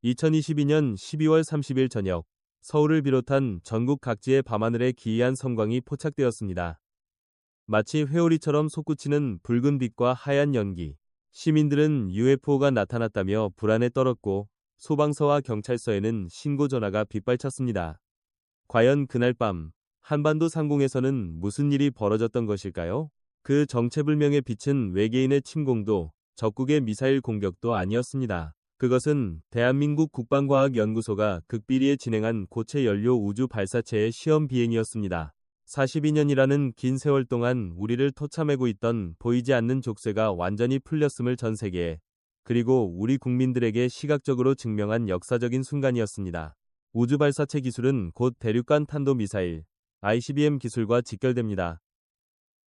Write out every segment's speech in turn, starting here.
2022년 12월 30일 저녁, 서울을 비롯한 전국 각지의 밤하늘에 기이한 성광이 포착되었습니다. 마치 회오리처럼 솟구치는 붉은 빛과 하얀 연기. 시민들은 UFO가 나타났다며 불안에 떨었고, 소방서와 경찰서에는 신고 전화가 빗발쳤습니다. 과연 그날 밤 한반도 상공에서는 무슨 일이 벌어졌던 것일까요? 그 정체불명의 빛은 외계인의 침공도 적국의 미사일 공격도 아니었습니다. 그것은 대한민국 국방과학연구소가 극비리에 진행한 고체 연료 우주 발사체의 시험 비행이었습니다. 42년이라는 긴 세월 동안 우리를 토참하고 있던 보이지 않는 족쇄가 완전히 풀렸음을 전 세계에, 그리고 우리 국민들에게 시각적으로 증명한 역사적인 순간이었습니다. 우주 발사체 기술은 곧 대륙간 탄도미사일 ICBM 기술과 직결됩니다.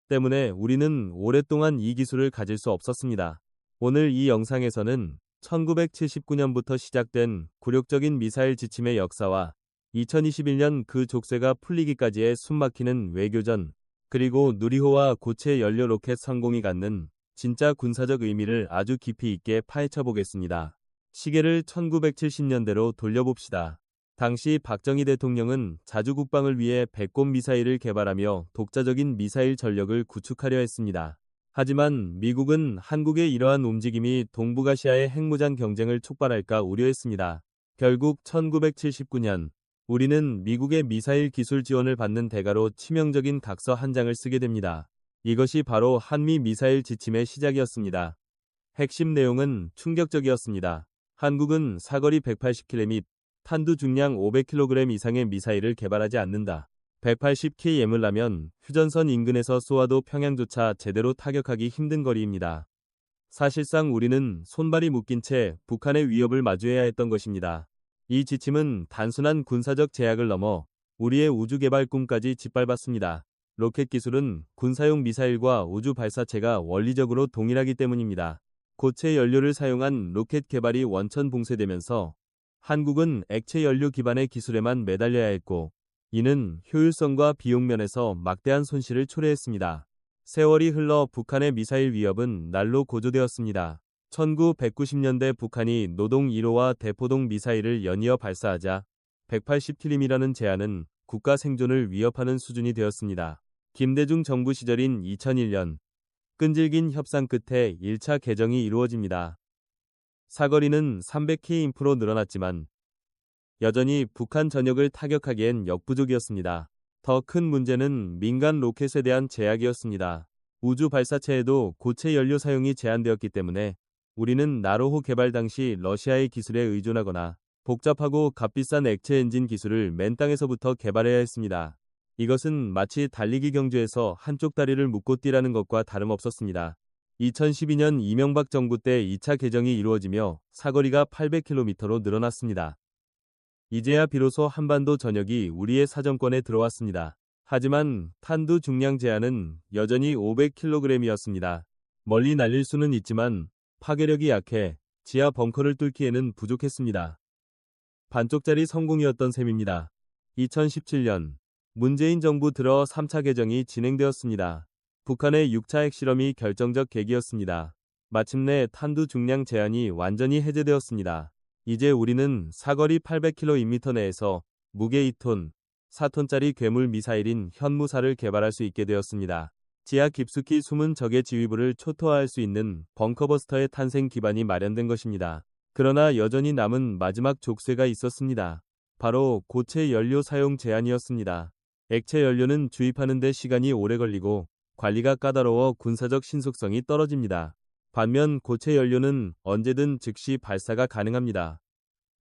때문에 우리는 오랫동안 이 기술을 가질 수 없었습니다. 오늘 이 영상에서는 1979년부터 시작된 굴욕적인 미사일 지침의 역사와 2021년 그 족쇄가 풀리기까지의 숨막히는 외교전, 그리고 누리호와 고체 연료 로켓 성공이 갖는 진짜 군사적 의미를 아주 깊이 있게 파헤쳐 보겠습니다. 시계를 1970년대로 돌려봅시다. 당시 박정희 대통령은 자주 국방을 위해 배꼽 미사일을 개발하며 독자적인 미사일 전력을 구축하려 했습니다. 하지만 미국은 한국의 이러한 움직임이 동북아시아의 핵무장 경쟁을 촉발할까 우려했습니다. 결국 1979년 우리는 미국의 미사일 기술 지원을 받는 대가로 치명적인 각서 한 장을 쓰게 됩니다. 이것이 바로 한미 미사일 지침의 시작이었습니다. 핵심 내용은 충격적이었습니다. 한국은 사거리 180km 및 탄두 중량 500kg 이상의 미사일을 개발하지 않는다. 180km을 하면 휴전선 인근에서 쏘아도 평양조차 제대로 타격하기 힘든 거리입니다. 사실상 우리는 손발이 묶인 채 북한의 위협을 마주해야 했던 것입니다. 이 지침은 단순한 군사적 제약을 넘어 우리의 우주 개발 꿈까지 짓밟았습니다. 로켓 기술은 군사용 미사일과 우주 발사체가 원리적으로 동일하기 때문입니다. 고체 연료를 사용한 로켓 개발이 원천 봉쇄되면서 한국은 액체 연료 기반의 기술에만 매달려야 했고, 이는 효율성과 비용 면에서 막대한 손실을 초래했습니다. 세월이 흘러 북한의 미사일 위협은 날로 고조되었습니다. 1990년대 북한이 노동 1호와 대포동 미사일을 연이어 발사하자 180km라는 제한은 국가 생존을 위협하는 수준이 되었습니다. 김대중 정부 시절인 2001년, 끈질긴 협상 끝에 1차 개정이 이루어집니다. 사거리는 300km로 늘어났지만 여전히 북한 전역을 타격하기엔 역부족이었습니다. 더 큰 문제는 민간 로켓에 대한 제약이었습니다. 우주 발사체에도 고체 연료 사용이 제한되었기 때문에 우리는 나로호 개발 당시 러시아의 기술에 의존하거나 복잡하고 값비싼 액체 엔진 기술을 맨 땅에서부터 개발해야 했습니다. 이것은 마치 달리기 경주에서 한쪽 다리를 묶고 뛰라는 것과 다름없었습니다. 2012년 이명박 정부 때 2차 개정이 이루어지며 사거리가 800km로 늘어났습니다. 이제야 비로소 한반도 전역이 우리의 사정권에 들어왔습니다. 하지만 탄두 중량 제한은 여전히 500kg이었습니다. 멀리 날릴 수는 있지만 파괴력이 약해 지하 벙커를 뚫기에는 부족했습니다. 반쪽짜리 성공이었던 셈입니다. 2017년 문재인 정부 들어 3차 개정이 진행되었습니다. 북한의 6차 핵실험이 결정적 계기였습니다. 마침내 탄두 중량 제한이 완전히 해제되었습니다. 이제 우리는 사거리 800km 내에서 무게 2톤, 4톤짜리 괴물 미사일인 현무사를 개발할 수 있게 되었습니다. 지하 깊숙이 숨은 적의 지휘부를 초토화할 수 있는 벙커버스터의 탄생 기반이 마련된 것입니다. 그러나 여전히 남은 마지막 족쇄가 있었습니다. 바로 고체 연료 사용 제한이었습니다. 액체 연료는 주입하는 데 시간이 오래 걸리고 관리가 까다로워 군사적 신속성이 떨어집니다. 반면 고체 연료는 언제든 즉시 발사가 가능합니다.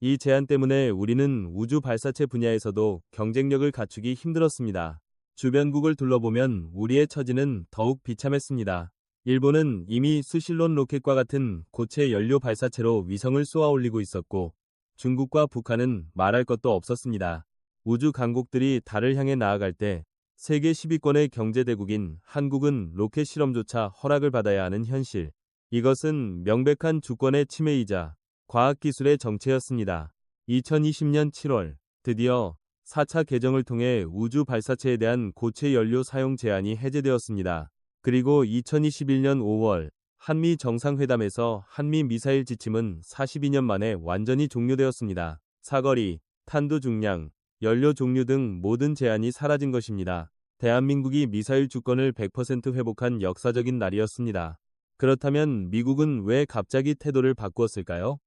이 제한 때문에 우리는 우주 발사체 분야에서도 경쟁력을 갖추기 힘들었습니다. 주변국을 둘러보면 우리의 처지는 더욱 비참했습니다. 일본은 이미 수실론 로켓과 같은 고체 연료 발사체로 위성을 쏘아 올리고 있었고, 중국과 북한은 말할 것도 없었습니다. 우주 강국들이 달을 향해 나아갈 때 세계 10위권의 경제대국인 한국은 로켓 실험조차 허락을 받아야 하는 현실. 이것은 명백한 주권의 침해이자 과학기술의 정체였습니다. 2020년 7월, 드디어 4차 개정을 통해 우주 발사체에 대한 고체 연료 사용 제한이 해제되었습니다. 그리고 2021년 5월, 한미 정상회담에서 한미 미사일 지침은 42년 만에 완전히 종료되었습니다. 사거리, 탄두 중량, 연료 종류 등 모든 제한이 사라진 것입니다. 대한민국이 미사일 주권을 100% 회복한 역사적인 날이었습니다. 그렇다면 미국은 왜 갑자기 태도를 바꾸었을까요?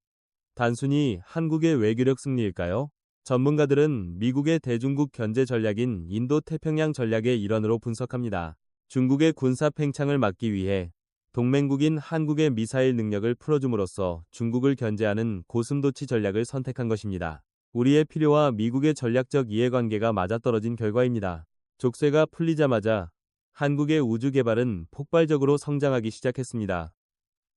단순히 한국의 외교력 승리일까요? 전문가들은 미국의 대중국 견제 전략인 인도-태평양 전략의 일환으로 분석합니다. 중국의 군사 팽창을 막기 위해 동맹국인 한국의 미사일 능력을 풀어줌으로써 중국을 견제하는 고슴도치 전략을 선택한 것입니다. 우리의 필요와 미국의 전략적 이해관계가 맞아떨어진 결과입니다. 족쇄가 풀리자마자 한국의 우주 개발은 폭발적으로 성장하기 시작했습니다.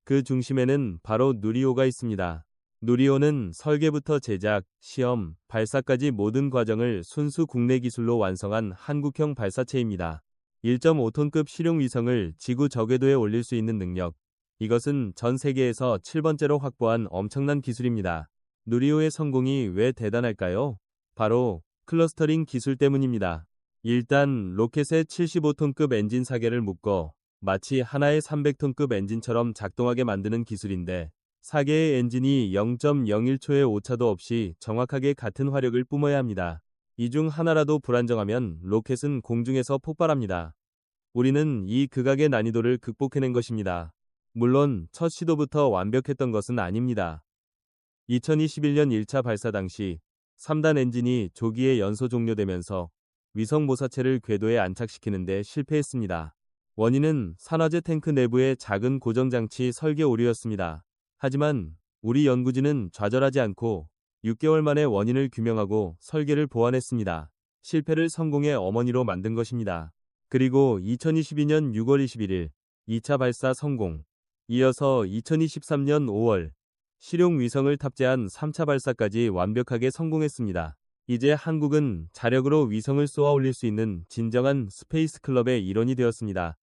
그 중심에는 바로 누리호가 있습니다. 누리호는 설계부터 제작, 시험, 발사까지 모든 과정을 순수 국내 기술로 완성한 한국형 발사체입니다. 1.5톤급 실용 위성을 지구 저궤도에 올릴 수 있는 능력. 이것은 전 세계에서 7번째로 확보한 엄청난 기술입니다. 누리호의 성공이 왜 대단할까요? 바로 클러스터링 기술 때문입니다. 일단 로켓에 75톤급 엔진 4개를 묶어 마치 하나의 300톤급 엔진처럼 작동하게 만드는 기술인데 4개의 엔진이 0.01초의 오차도 없이 정확하게 같은 화력을 뿜어야 합니다. 이 중 하나라도 불안정하면 로켓은 공중에서 폭발합니다. 우리는 이 극악의 난이도를 극복해낸 것입니다. 물론 첫 시도부터 완벽했던 것은 아닙니다. 2021년 1차 발사 당시 3단 엔진이 조기에 연소 종료되면서 위성 모사체를 궤도에 안착시키는 데 실패했습니다. 원인은 산화제 탱크 내부의 작은 고정장치 설계 오류였습니다. 하지만 우리 연구진은 좌절하지 않고 6개월 만에 원인을 규명하고 설계를 보완했습니다. 실패를 성공의 어머니로 만든 것입니다. 그리고 2022년 6월 21일 2차 발사 성공. 이어서 2023년 5월 실용 위성을 탑재한 3차 발사까지 완벽하게 성공했습니다. 이제 한국은 자력으로 위성을 쏘아 올릴 수 있는 진정한 스페이스 클럽의 일원이 되었습니다.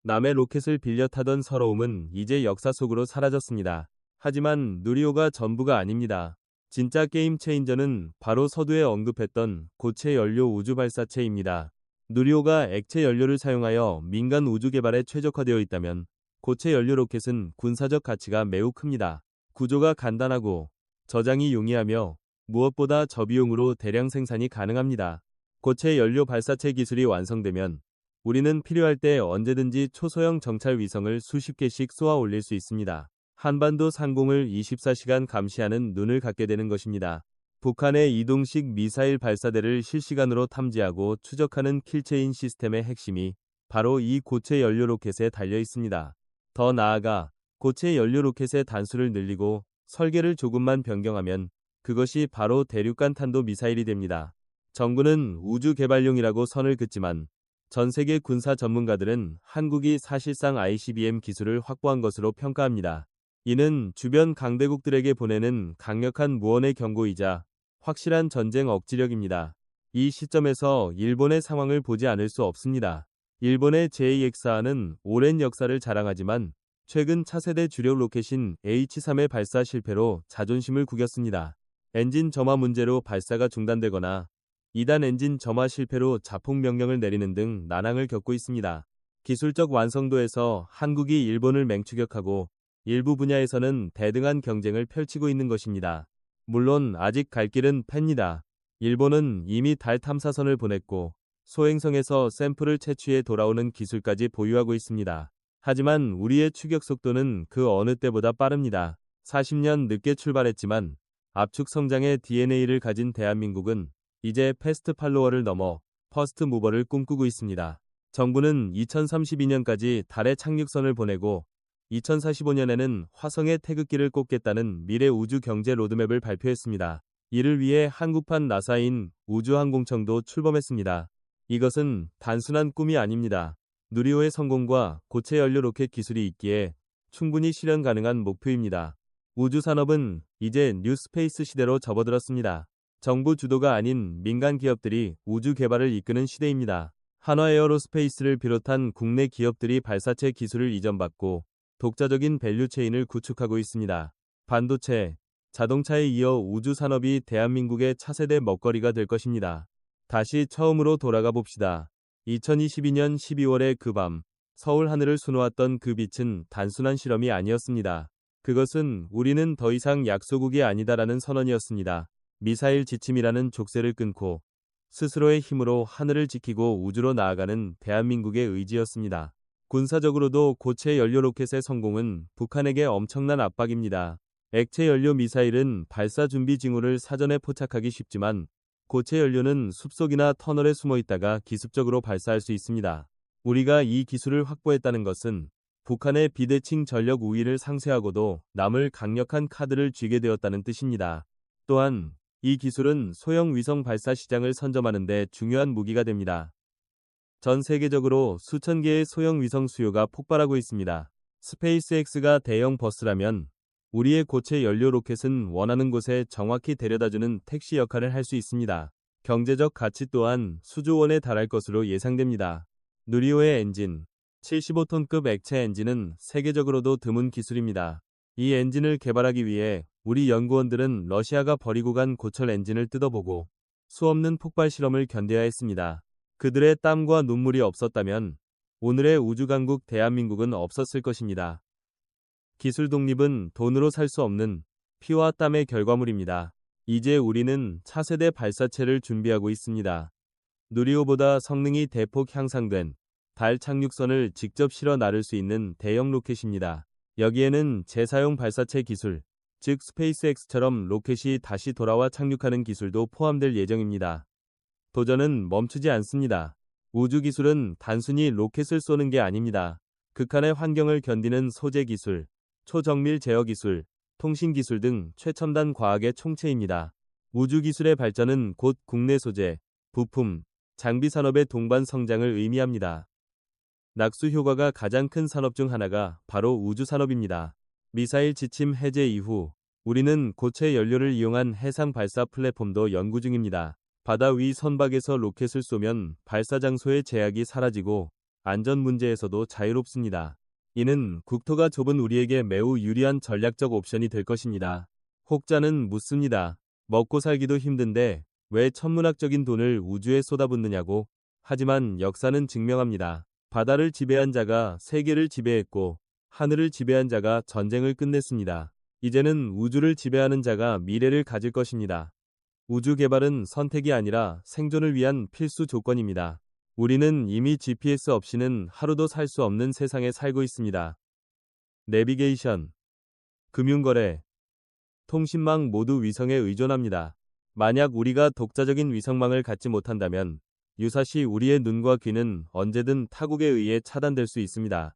남의 로켓을 빌려 타던 서러움은 이제 역사 속으로 사라졌습니다. 하지만 누리호가 전부가 아닙니다. 진짜 게임 체인저는 바로 서두에 언급했던 고체 연료 우주 발사체입니다. 누리호가 액체 연료를 사용하여 민간 우주 개발에 최적화되어 있다면 고체 연료 로켓은 군사적 가치가 매우 큽니다. 구조가 간단하고 저장이 용이하며 무엇보다 저비용으로 대량 생산이 가능합니다. 고체 연료 발사체 기술이 완성되면 우리는 필요할 때 언제든지 초소형 정찰 위성을 수십 개씩 쏘아 올릴 수 있습니다. 한반도 상공을 24시간 감시하는 눈을 갖게 되는 것입니다. 북한의 이동식 미사일 발사대를 실시간으로 탐지하고 추적하는 킬체인 시스템의 핵심이 바로 이 고체 연료 로켓에 달려 있습니다. 더 나아가 고체 연료 로켓의 단수를 늘리고 설계를 조금만 변경하면 그것이 바로 대륙간 탄도 미사일이 됩니다. 정부는 우주 개발용이라고 선을 긋지만 전 세계 군사 전문가들은 한국이 사실상 ICBM 기술을 확보한 것으로 평가합니다. 이는 주변 강대국들에게 보내는 강력한 무언의 경고이자 확실한 전쟁 억지력입니다. 이 시점에서 일본의 상황을 보지 않을 수 없습니다. 일본의 JX-4는 오랜 역사를 자랑하지만 최근 차세대 주력 로켓인 H3의 발사 실패로 자존심을 구겼습니다. 엔진 점화 문제로 발사가 중단되거나 2단 엔진 점화 실패로 자폭 명령을 내리는 등 난항을 겪고 있습니다. 기술적 완성도에서 한국이 일본을 맹추격하고 일부 분야에서는 대등한 경쟁을 펼치고 있는 것입니다. 물론 아직 갈 길은 댹니다. 일본은 이미 달 탐사선을 보냈고 소행성에서 샘플을 채취해 돌아오는 기술까지 보유하고 있습니다. 하지만 우리의 추격 속도는 그 어느 때보다 빠릅니다. 40년 늦게 출발했지만 압축 성장의 DNA를 가진 대한민국은 이제 패스트 팔로워를 넘어 퍼스트 무버를 꿈꾸고 있습니다. 정부는 2032년까지 달에 착륙선을 보내고 2045년에는 화성에 태극기를 꽂겠다는 미래 우주 경제 로드맵을 발표했습니다. 이를 위해 한국판 나사인 우주항공청도 출범했습니다. 이것은 단순한 꿈이 아닙니다. 누리호의 성공과 고체 연료 로켓 기술이 있기에 충분히 실현 가능한 목표입니다. 우주산업은 이제 뉴스페이스 시대로 접어들었습니다. 정부 주도가 아닌 민간 기업들이 우주 개발을 이끄는 시대입니다. 한화에어로스페이스를 비롯한 국내 기업들이 발사체 기술을 이전받고 독자적인 밸류체인을 구축하고 있습니다. 반도체, 자동차에 이어 우주산업이 대한민국의 차세대 먹거리가 될 것입니다. 다시 처음으로 돌아가 봅시다. 2022년 12월의 그 밤, 서울 하늘을 수놓았던 그 빛은 단순한 실험이 아니었습니다. 그것은 우리는 더 이상 약소국이 아니다라는 선언이었습니다. 미사일 지침이라는 족쇄를 끊고 스스로의 힘으로 하늘을 지키고 우주로 나아가는 대한민국의 의지였습니다. 군사적으로도 고체 연료 로켓의 성공은 북한에게 엄청난 압박입니다. 액체 연료 미사일은 발사 준비 징후를 사전에 포착하기 쉽지만 고체 연료는 숲속이나 터널에 숨어 있다가 기습적으로 발사할 수 있습니다. 우리가 이 기술을 확보했다는 것은 북한의 비대칭 전력 우위를 상쇄하고도 남을 강력한 카드를 쥐게 되었다는 뜻입니다. 또한 이 기술은 소형 위성 발사 시장을 선점하는 데 중요한 무기가 됩니다. 전 세계적으로 수천 개의 소형 위성 수요가 폭발하고 있습니다. 스페이스X가 대형 버스라면 우리의 고체 연료 로켓은 원하는 곳에 정확히 데려다주는 택시 역할을 할 수 있습니다. 경제적 가치 또한 수조 원에 달할 것으로 예상됩니다. 누리호의 엔진, 75톤급 액체 엔진은 세계적으로도 드문 기술입니다. 이 엔진을 개발하기 위해 우리 연구원들은 러시아가 버리고 간 고철 엔진을 뜯어보고 수없는 폭발 실험을 견뎌야 했습니다. 그들의 땀과 눈물이 없었다면 오늘의 우주강국 대한민국은 없었을 것입니다. 기술 독립은 돈으로 살 수 없는 피와 땀의 결과물입니다. 이제 우리는 차세대 발사체를 준비하고 있습니다. 누리호보다 성능이 대폭 향상된 달 착륙선을 직접 실어 나를 수 있는 대형 로켓입니다. 여기에는 재사용 발사체 기술, 즉 스페이스X처럼 로켓이 다시 돌아와 착륙하는 기술도 포함될 예정입니다. 도전은 멈추지 않습니다. 우주 기술은 단순히 로켓을 쏘는 게 아닙니다. 극한의 환경을 견디는 소재 기술, 초정밀 제어 기술, 통신 기술 등 최첨단 과학의 총체입니다. 우주 기술의 발전은 곧 국내 소재, 부품, 장비 산업의 동반 성장을 의미합니다. 낙수 효과가 가장 큰 산업 중 하나가 바로 우주 산업입니다. 미사일 지침 해제 이후 우리는 고체 연료를 이용한 해상 발사 플랫폼도 연구 중입니다. 바다 위 선박에서 로켓을 쏘면 발사 장소의 제약이 사라지고 안전 문제에서도 자유롭습니다. 이는 국토가 좁은 우리에게 매우 유리한 전략적 옵션이 될 것입니다. 혹자는 묻습니다. 먹고 살기도 힘든데 왜 천문학적인 돈을 우주에 쏟아붓느냐고. 하지만 역사는 증명합니다. 바다를 지배한 자가 세계를 지배했고 하늘을 지배한 자가 전쟁을 끝냈습니다. 이제는 우주를 지배하는 자가 미래를 가질 것입니다. 우주 개발은 선택이 아니라 생존을 위한 필수 조건입니다. 우리는 이미 GPS 없이는 하루도 살 수 없는 세상에 살고 있습니다. 내비게이션, 금융거래, 통신망 모두 위성에 의존합니다. 만약 우리가 독자적인 위성망을 갖지 못한다면 유사시 우리의 눈과 귀는 언제든 타국에 의해 차단될 수 있습니다.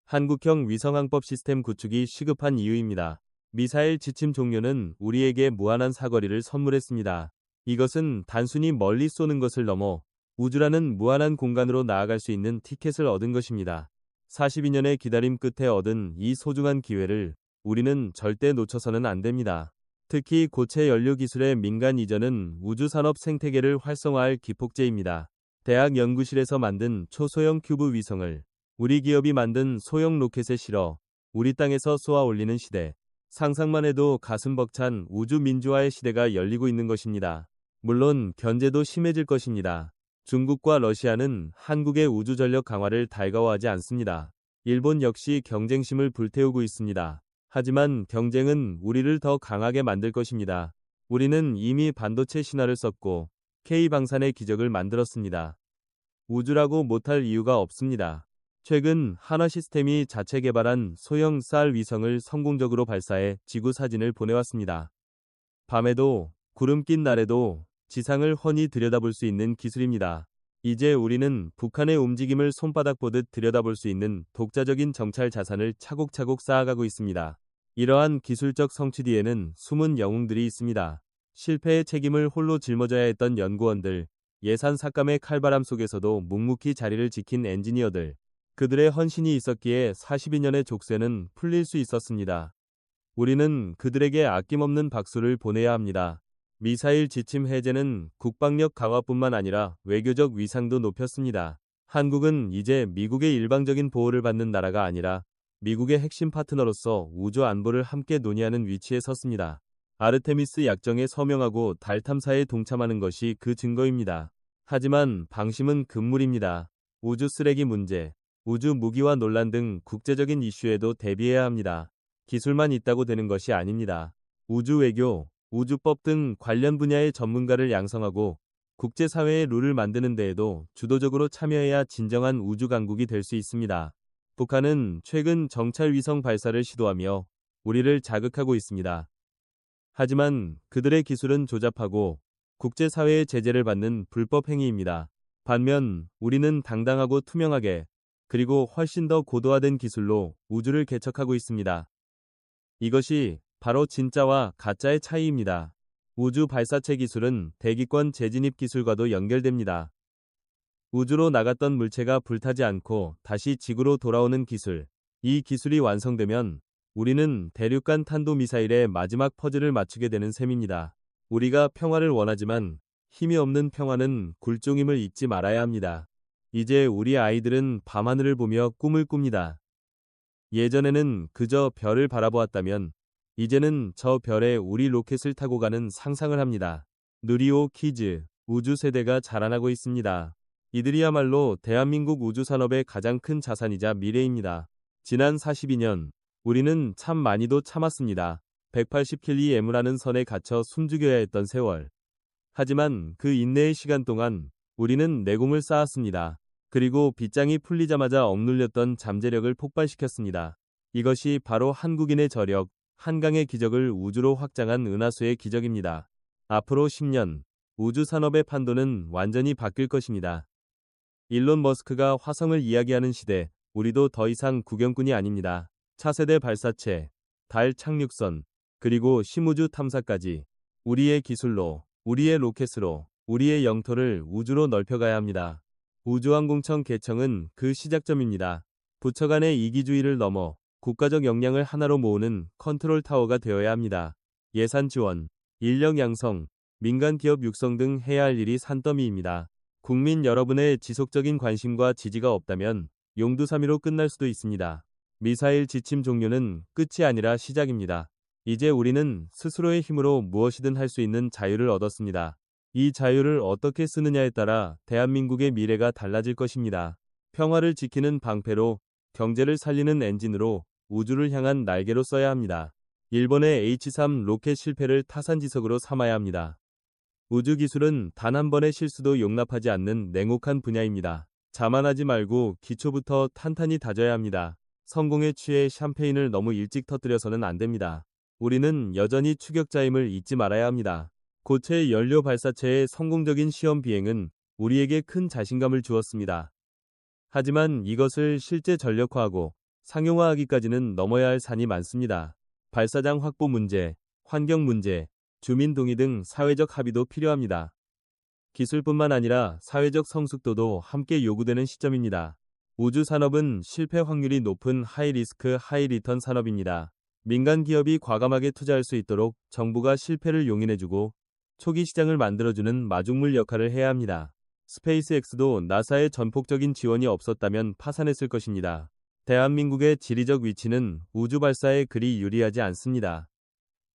한국형 위성항법 시스템 구축이 시급한 이유입니다. 미사일 지침 종료는 우리에게 무한한 사거리를 선물했습니다. 이것은 단순히 멀리 쏘는 것을 넘어 우주라는 무한한 공간으로 나아갈 수 있는 티켓을 얻은 것입니다. 42년의 기다림 끝에 얻은 이 소중한 기회를 우리는 절대 놓쳐서는 안 됩니다. 특히 고체 연료 기술의 민간 이전은 우주산업 생태계를 활성화할 기폭제입니다. 대학 연구실에서 만든 초소형 큐브 위성을 우리 기업이 만든 소형 로켓에 실어 우리 땅에서 쏘아 올리는 시대. 상상만 해도 가슴 벅찬 우주 민주화의 시대가 열리고 있는 것입니다. 물론 견제도 심해질 것입니다. 중국과 러시아는 한국의 우주 전력 강화를 달가워하지 않습니다. 일본 역시 경쟁심을 불태우고 있습니다. 하지만 경쟁은 우리를 더 강하게 만들 것입니다. 우리는 이미 반도체 신화를 썼고 K방산의 기적을 만들었습니다. 우주라고 못할 이유가 없습니다. 최근 한화시스템이 자체 개발한 소형 쌀 위성을 성공적으로 발사해 지구 사진을 보내왔습니다. 밤에도 구름 낀 날에도 지상을 훤히 들여다볼 수 있는 기술입니다. 이제 우리는 북한의 움직임을 손바닥 보듯 들여다볼 수 있는 독자적인 정찰 자산을 차곡차곡 쌓아가고 있습니다. 이러한 기술적 성취 뒤에는 숨은 영웅들이 있습니다. 실패의 책임을 홀로 짊어져야 했던 연구원들, 예산 삭감의 칼바람 속에서도 묵묵히 자리를 지킨 엔지니어들, 그들의 헌신이 있었기에 42년의 족쇄는 풀릴 수 있었습니다. 우리는 그들에게 아낌없는 박수를 보내야 합니다. 미사일 지침 해제는 국방력 강화뿐만 아니라 외교적 위상도 높였습니다. 한국은 이제 미국의 일방적인 보호를 받는 나라가 아니라 미국의 핵심 파트너로서 우주 안보를 함께 논의하는 위치에 섰습니다. 아르테미스 약정에 서명하고 달 탐사에 동참하는 것이 그 증거입니다. 하지만 방심은 금물입니다. 우주 쓰레기 문제, 우주 무기화 논란 등 국제적인 이슈에도 대비해야 합니다. 기술만 있다고 되는 것이 아닙니다. 우주 외교, 우주법 등 관련 분야의 전문가를 양성하고 국제사회의 룰을 만드는 데에도 주도적으로 참여해야 진정한 우주 강국이 될 수 있습니다. 북한은 최근 정찰 위성 발사를 시도하며 우리를 자극하고 있습니다. 하지만 그들의 기술은 조잡하고 국제사회의 제재를 받는 불법 행위입니다. 반면 우리는 당당하고 투명하게 그리고 훨씬 더 고도화된 기술로 우주를 개척하고 있습니다. 이것이 바로 진짜와 가짜의 차이입니다. 우주 발사체 기술은 대기권 재진입 기술과도 연결됩니다. 우주로 나갔던 물체가 불타지 않고 다시 지구로 돌아오는 기술. 이 기술이 완성되면 우리는 대륙간 탄도미사일의 마지막 퍼즐을 맞추게 되는 셈입니다. 우리가 평화를 원하지만 힘이 없는 평화는 굴종임을 잊지 말아야 합니다. 이제 우리 아이들은 밤하늘을 보며 꿈을 꿉니다. 예전에는 그저 별을 바라보았다면 이제는 저 별에 우리 로켓을 타고 가는 상상을 합니다. 누리호 키즈, 우주 세대가 자라나고 있습니다. 이들이야말로 대한민국 우주산업의 가장 큰 자산이자 미래입니다. 지난 42년, 우리는 참 많이도 참았습니다. 180km라는 선에 갇혀 숨죽여야 했던 세월. 하지만 그 인내의 시간 동안 우리는 내공을 쌓았습니다. 그리고 빗장이 풀리자마자 억눌렸던 잠재력을 폭발시켰습니다. 이것이 바로 한국인의 저력, 한강의 기적을 우주로 확장한 은하수의 기적입니다. 앞으로 10년, 우주 산업의 판도는 완전히 바뀔 것입니다. 일론 머스크가 화성을 이야기하는 시대, 우리도 더 이상 구경꾼이 아닙니다. 차세대 발사체, 달 착륙선, 그리고 심우주 탐사까지 우리의 기술로, 우리의 로켓으로, 우리의 영토를 우주로 넓혀가야 합니다. 우주항공청 개청은 그 시작점입니다. 부처 간의 이기주의를 넘어 국가적 역량을 하나로 모으는 컨트롤 타워가 되어야 합니다. 예산 지원, 인력 양성, 민간 기업 육성 등 해야 할 일이 산더미입니다. 국민 여러분의 지속적인 관심과 지지가 없다면 용두사미로 끝날 수도 있습니다. 미사일 지침 종료는 끝이 아니라 시작입니다. 이제 우리는 스스로의 힘으로 무엇이든 할 수 있는 자유를 얻었습니다. 이 자유를 어떻게 쓰느냐에 따라 대한민국의 미래가 달라질 것입니다. 평화를 지키는 방패로, 경제를 살리는 엔진으로, 우주를 향한 날개로 써야 합니다. 일본의 H3 로켓 실패를 타산지석으로 삼아야 합니다. 우주기술은 단 한 번의 실수도 용납하지 않는 냉혹한 분야입니다. 자만하지 말고 기초부터 탄탄히 다져야 합니다. 성공에 취해 샴페인을 너무 일찍 터뜨려서는 안 됩니다. 우리는 여전히 추격자임을 잊지 말아야 합니다. 고체 연료 발사체의 성공적인 시험 비행은 우리에게 큰 자신감을 주었습니다. 하지만 이것을 실제 전력화하고 상용화하기까지는 넘어야 할 산이 많습니다. 발사장 확보 문제, 환경 문제, 주민 동의 등 사회적 합의도 필요합니다. 기술뿐만 아니라 사회적 성숙도도 함께 요구되는 시점입니다. 우주 산업은 실패 확률이 높은 하이리스크 하이리턴 산업입니다. 민간 기업이 과감하게 투자할 수 있도록 정부가 실패를 용인해주고 초기 시장을 만들어주는 마중물 역할을 해야 합니다. 스페이스X도 나사의 전폭적인 지원이 없었다면 파산했을 것입니다. 대한민국의 지리적 위치는 우주 발사에 그리 유리하지 않습니다.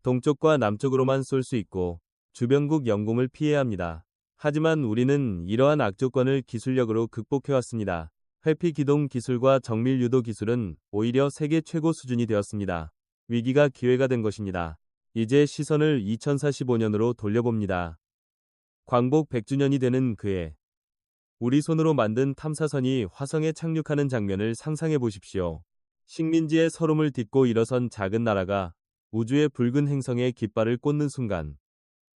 동쪽과 남쪽으로만 쏠 수 있고 주변국 영공을 피해야 합니다. 하지만 우리는 이러한 악조건을 기술력으로 극복해왔습니다. 회피 기동 기술과 정밀 유도 기술은 오히려 세계 최고 수준이 되었습니다. 위기가 기회가 된 것입니다. 이제 시선을 2045년으로 돌려봅니다. 광복 100주년이 되는 그해, 우리 손으로 만든 탐사선이 화성에 착륙하는 장면을 상상해 보십시오. 식민지의 서름을 딛고 일어선 작은 나라가 우주의 붉은 행성에 깃발을 꽂는 순간,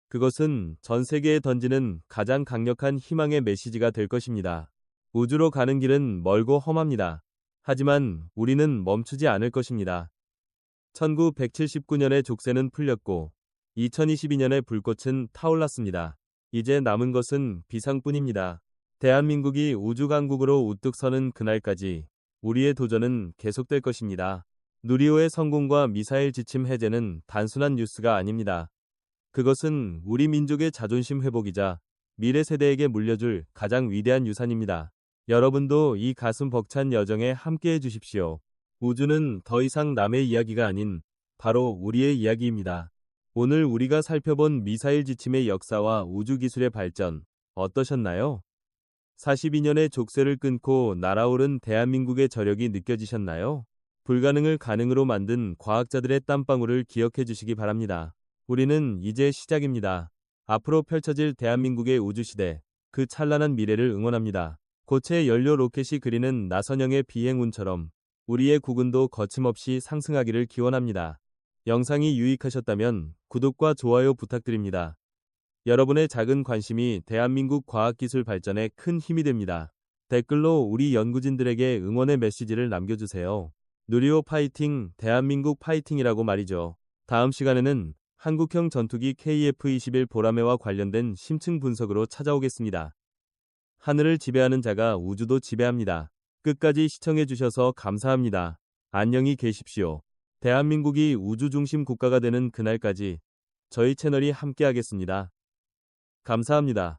그것은 전 세계에 던지는 가장 강력한 희망의 메시지가 될 것입니다. 우주로 가는 길은 멀고 험합니다. 하지만 우리는 멈추지 않을 것입니다. 1979년의 족쇄는 풀렸고 2022년의 불꽃은 타올랐습니다. 이제 남은 것은 비상뿐입니다. 대한민국이 우주강국으로 우뚝 서는 그날까지 우리의 도전은 계속될 것입니다. 누리호의 성공과 미사일 지침 해제는 단순한 뉴스가 아닙니다. 그것은 우리 민족의 자존심 회복이자 미래 세대에게 물려줄 가장 위대한 유산입니다. 여러분도 이 가슴 벅찬 여정에 함께해 주십시오. 우주는 더 이상 남의 이야기가 아닌 바로 우리의 이야기입니다. 오늘 우리가 살펴본 미사일 지침의 역사와 우주기술의 발전 어떠셨나요? 42년의 족쇄를 끊고 날아오른 대한민국의 저력이 느껴지셨나요? 불가능을 가능으로 만든 과학자들의 땀방울을 기억해 주시기 바랍니다. 우리는 이제 시작입니다. 앞으로 펼쳐질 대한민국의 우주시대, 그 찬란한 미래를 응원합니다. 고체 연료 로켓이 그리는 나선형의 비행운처럼 우리의 국운도 거침없이 상승하기를 기원합니다. 영상이 유익하셨다면 구독과 좋아요 부탁드립니다. 여러분의 작은 관심이 대한민국 과학기술 발전에 큰 힘이 됩니다. 댓글로 우리 연구진들에게 응원의 메시지를 남겨주세요. 누리호 파이팅, 대한민국 파이팅이라고 말이죠. 다음 시간에는 한국형 전투기 KF-21 보라매와 관련된 심층 분석으로 찾아오겠습니다. 하늘을 지배하는 자가 우주도 지배합니다. 끝까지 시청해주셔서 감사합니다. 안녕히 계십시오. 대한민국이 우주 중심 국가가 되는 그날까지 저희 채널이 함께하겠습니다. 감사합니다.